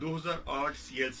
2008 CLC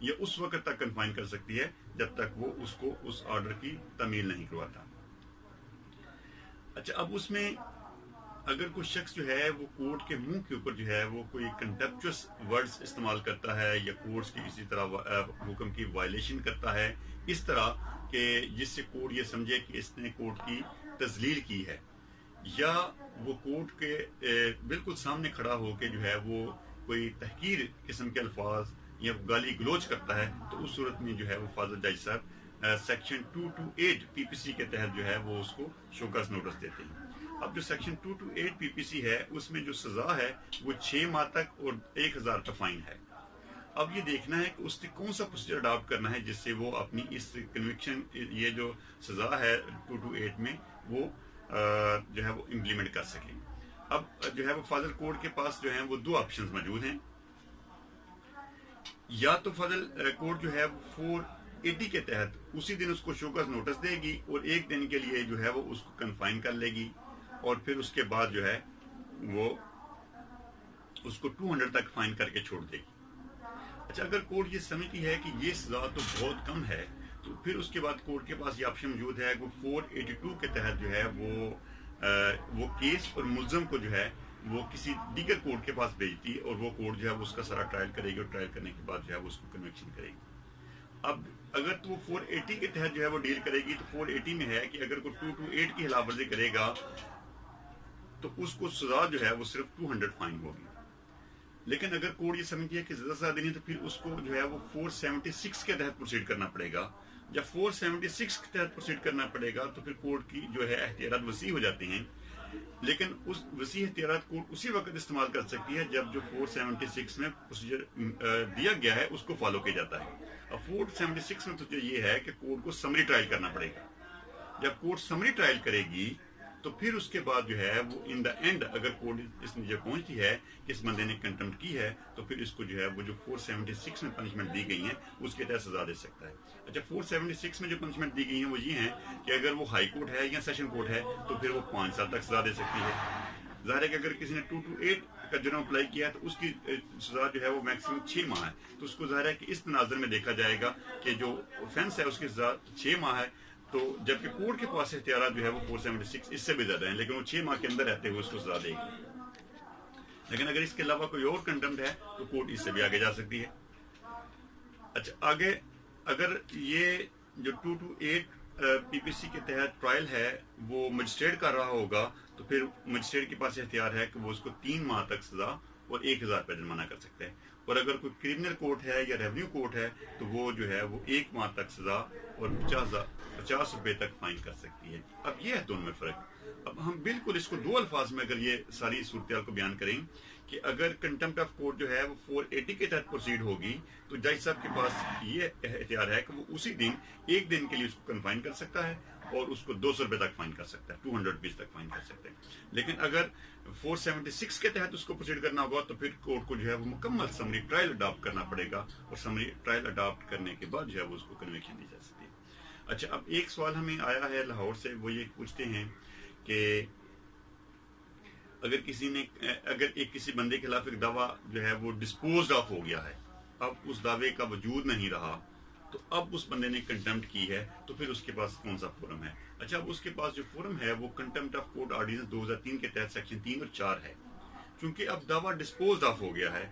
یا اس وقت تک کنفائن کر سکتی ہے جب تک وہ اس کو اس آرڈر کی تعمیل نہیں کرواتا۔ اچھا، اب اس میں اگر کوئی شخص جو ہے وہ کورٹ کے منہ کے اوپر جو ہے وہ کوئی کنٹمپچوس ورڈز استعمال کرتا ہے یا کورٹس کی کسی طرح حکم کی وائلیشن کرتا ہے اس طرح کہ جس سے کورٹ یہ سمجھے کہ اس نے کورٹ کی تذلیل کی ہے، یا وہ کورٹ کے بالکل سامنے کھڑا ہو کے جو ہے وہ کوئی تحقیر قسم کے الفاظ یا گالی گلوچ کرتا ہے، تو اس صورت میں جو ہے وہ فاضل جج صاحب سیکشن 228 پی پی سی کے تحت جو ہے وہ اس کو شو کاز نوٹس دیتے ہیں۔ اب جو سیکشن 228 پی پی سی ہے اس میں جو سزا ہے وہ 6 ماہ تک اور 1000 کا فائن ہے۔ اب یہ دیکھنا ہے کہ اس نے کون سا پروسیجر اڈاپٹ کرنا ہے جس سے وہ اپنی اس کنوکشن، یہ جو سزا ہے 228 میں، وہ جو ہے وہ امپلیمنٹ کر سکیں۔ اب جو ہے وہ فاضل کورٹ کے پاس جو ہیں وہ 2 آپشنز موجود ہیں، یا تو فاضل کورٹ جو ہے وہ 480 کے تحت اسی دن اس کو شو کاز نوٹس دے گی اور 1 دن کے لیے جو ہے وہ اس کو کنفائن کر لے گی، اور پھر اس کے بعد جو ہے وہ اس کو 200 تک فائن کر کے چھوڑ دے گی۔ اچھا، اگر کورٹ یہ سمجھتی ہے کہ یہ سزا تو بہت کم ہے تو پھر اس کے بعد کورٹ کے پاس یہ آپشن موجود ہے کہ 482 کے تحت جو ہے وہ کیس اور ملزم کو جو ہے وہ کسی دیگر کورٹ کے پاس بھیجتی ہے، اور وہ کورٹ جو ہے وہ اس کا سارا ٹرائل کرے گی، اور ٹرائل کرنے کے بعد جو ہے وہ اس کو کنوکشن کرے گی۔ اب اگر تو وہ 480 کے تحت جو ہے وہ ڈیل کرے گی تو 480 میں ہے کہ اگر کوئی 228 کی خلاف ورزی کرے گا تو اس کو سزا جو ہے وہ صرف 200 فائن ہوگی۔ لیکن اگر کورٹ یہ سمجھتی ہے کہ زیادہ دینی تو پھر اس کو جو ہے وہ 476 کے تحت پروسیڈ کرنا پڑے گا۔ جب 476 کے تحت پروسیڈ کرنا پڑے گا تو پھر کورٹ کی جو ہے اختیارات وسیع ہو جاتے ہیں، لیکن اس وسیع اختیارات کورٹ اسی وقت استعمال کر سکتی ہے جب جو 476 میں پروسیجر دیا گیا ہے اس کو فالو کیا جاتا ہے۔ اب 476 میں تو یہ ہے کہ کورٹ کو سمری ٹرائل کرنا پڑے گا۔ جب کورٹ سمری ٹرائل کرے گی تو پھر اس کے بعد جو ہے وہ ان دا اینڈ اگر کورٹ اس نتیجے پہنچتی ہے کہ اس بندے نے کنٹمپٹ کی ہے تو پھر اس کو جو ہے وہ جو 476 میں پنشمنٹ دی گئی ہیں اس کے تحت سزا دے سکتا ہے۔ اچھا، 476 میں جو پنشمنٹ دی گئی ہیں وہ یہ ہیں کہ اگر وہ ہائی کورٹ ہے یا سیشن کورٹ ہے تو پھر وہ 5 سال تک سزا دے سکتی ہے۔ ظاہر ہے کہ اگر کسی نے 228 کا جرم اپلائی کیا ہے تو اس کی سزا جو ہے وہ میکسیمم 6 ماہ ہے، تو اس کو ظاہر ہے کہ اس تناظر میں دیکھا جائے گا کہ جو اوفینس ہے اس کی سزا 6 ماہ ہے، تو جبکہ کورٹ کے پاس اختیارات جو ہے وہ 476 اس سے بھی زیادہ ہیں، لیکن وہ 6 ماہ کے اندر رہتے ہوئے اس کو سزا دے گی۔ لیکن اگر اس کے علاوہ کوئی اور کنٹمپٹ ہے تو کورٹ اس سے بھی آگے جا سکتی ہے۔ اچھا، آگے اگر یہ جو 228 پی پی سی کے تحت ٹرائل ہے وہ مجسٹریٹ کر رہا ہوگا تو پھر مجسٹریٹ کے پاس اختیار ہے کہ وہ اس کو 3 ماہ تک سزا اور 1000 روپے جرمانہ کر سکتے ہیں، اور اگر کوئی کرمنل کورٹ ہے یا ریونیو کورٹ ہے تو وہ جو ہے وہ 1 ماہ تک سزا اور 50 روپے تک فائن کر سکتی ہے۔ اب یہ ہے دونوں میں فرق۔ اب ہم بالکل اس کو 2 الفاظ میں اگر یہ ساری صورتحال کو بیان کریں کہ اگر کنٹمپٹ آف کورٹ جو ہے وہ 480 کے تحت پروسیڈ ہوگی تو جج صاحب کے پاس یہ اختیار ہے کہ وہ اسی دن 1 دن کے لیے اس کو کنفائن کر سکتا ہے اور اس کو 200 روپے تک فائن کر سکتا ہے، 200 روپیز تک فائن کر سکتے ہیں۔ لیکن اگر 476 کے تحت اس کو پروسیڈ کرنا ہوگا تو پھر کورٹ کو جو ہے وہ مکمل سمری ٹرائل اڈاپٹ کرنا پڑے گا، اور سمری ٹرائل اڈاپٹ کرنے کے بعد جو ہے وہ اس کو کنوکشن دی جا سکتی ہے۔ اچھا، اب ایک سوال ہمیں آیا ہے لاہور سے، وہ یہ پوچھتے ہیں کہ اگر کسی بندے کے خلاف ایک دعویٰ جو ہے وہ ڈسپوزڈ آف ہو گیا ہے، اب اس دعوے کا وجود نہیں رہا، تو اب اس بندے نے کنٹمپٹ کی ہے تو پھر اس کے پاس کون سا فورم ہے؟ اچھا، اب اس کے پاس جو فورم ہے وہ کنٹمپٹ آف کورٹ آرڈیننس 2003 کے تحت سیکشن 3 اور 4 ہے۔ چونکہ اب دعویٰ ڈسپوزڈ آف ہو گیا ہے،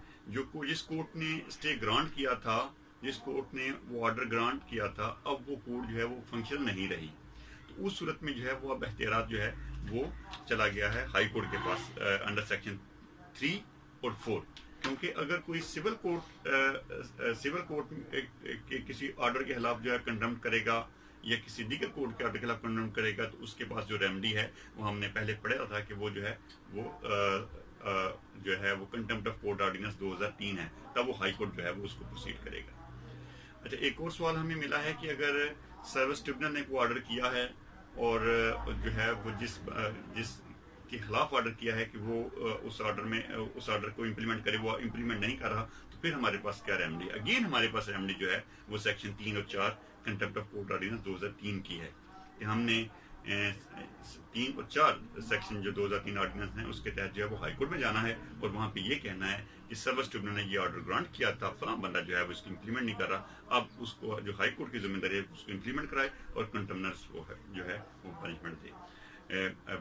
جس کورٹ نے اسٹے گرانٹ کیا تھا، جس کورٹ نے وہ آرڈر گرانٹ کیا تھا، اب وہ کورٹ جو ہے وہ فنکشن نہیں رہی، تو اس صورت میں جو ہے وہ اب اختیارات جو ہے وہ چلا گیا ہے ہائی کورٹ کے پاس انڈر سیکشن 3 اور 4۔ کیونکہ اگر کوئی سول کورٹ کے کسی آرڈر کے خلاف جو ہے کنڈمپ کرے گا یا کسی دیگر کورٹ کے آرڈر کے خلاف کنڈمپ کرے گا تو اس کے پاس جو ریمیڈی ہے وہ ہم نے پہلے پڑھا تھا کہ وہ جو ہے وہ کنٹمپٹ آف کورٹ آرڈیننس 2003 ہے، تب وہ ہائی کورٹ جو ہے وہ اس کو پروسیڈ کرے گا۔ اچھا، ایک اور سوال ہمیں ملا ہے کہ اگر سروس ٹریبونل نے کوئی آرڈر کیا ہے اور جو ہے وہ جس کے خلاف آرڈر کیا ہے کہ وہ اس آرڈر کو امپلیمنٹ کرے، وہ امپلیمنٹ نہیں کر رہا، تو پھر ہمارے پاس کیا ریمیڈی؟ اگین ہمارے پاس ریمیڈی جو ہے وہ سیکشن 3 اور 4 کنٹمپٹ آف کورٹ آرڈیننس 2003 کی ہے کہ ہم نے 3 اور 4 سیکشن جو 2003 آرڈیننس ہیں اس کے تحت جو ہے وہ ہائی کورٹ میں جانا ہے اور وہاں پہ یہ کہنا ہے کہ سروس ٹریبونل نے یہ آرڈر گرانٹ کیا تھا، فلاں بندہ جو ہے وہ اس کو امپلیمنٹ نہیں کر رہا، اب اس کو جو ہائی کورٹ کی ذمہ داری ہے اس کو امپلیمنٹ کرائے اور کنٹمنرز کو جو ہے وہ پنشمنٹ دے۔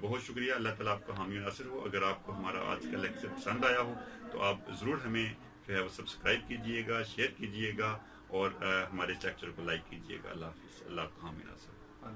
بہت شکریہ، اللہ تعالیٰ آپ کا حامی ناصر ہو۔ اگر آپ کو ہمارا آج کا لیکچر پسند آیا ہو تو آپ ضرور ہمیں جو ہے وہ سبسکرائب کیجئے گا، شیئر کیجئے گا اور ہمارے لیکچر کو لائک کیجئے گا۔ اللہ حافظ، اللہ آپ کا حامی ناصر ہو۔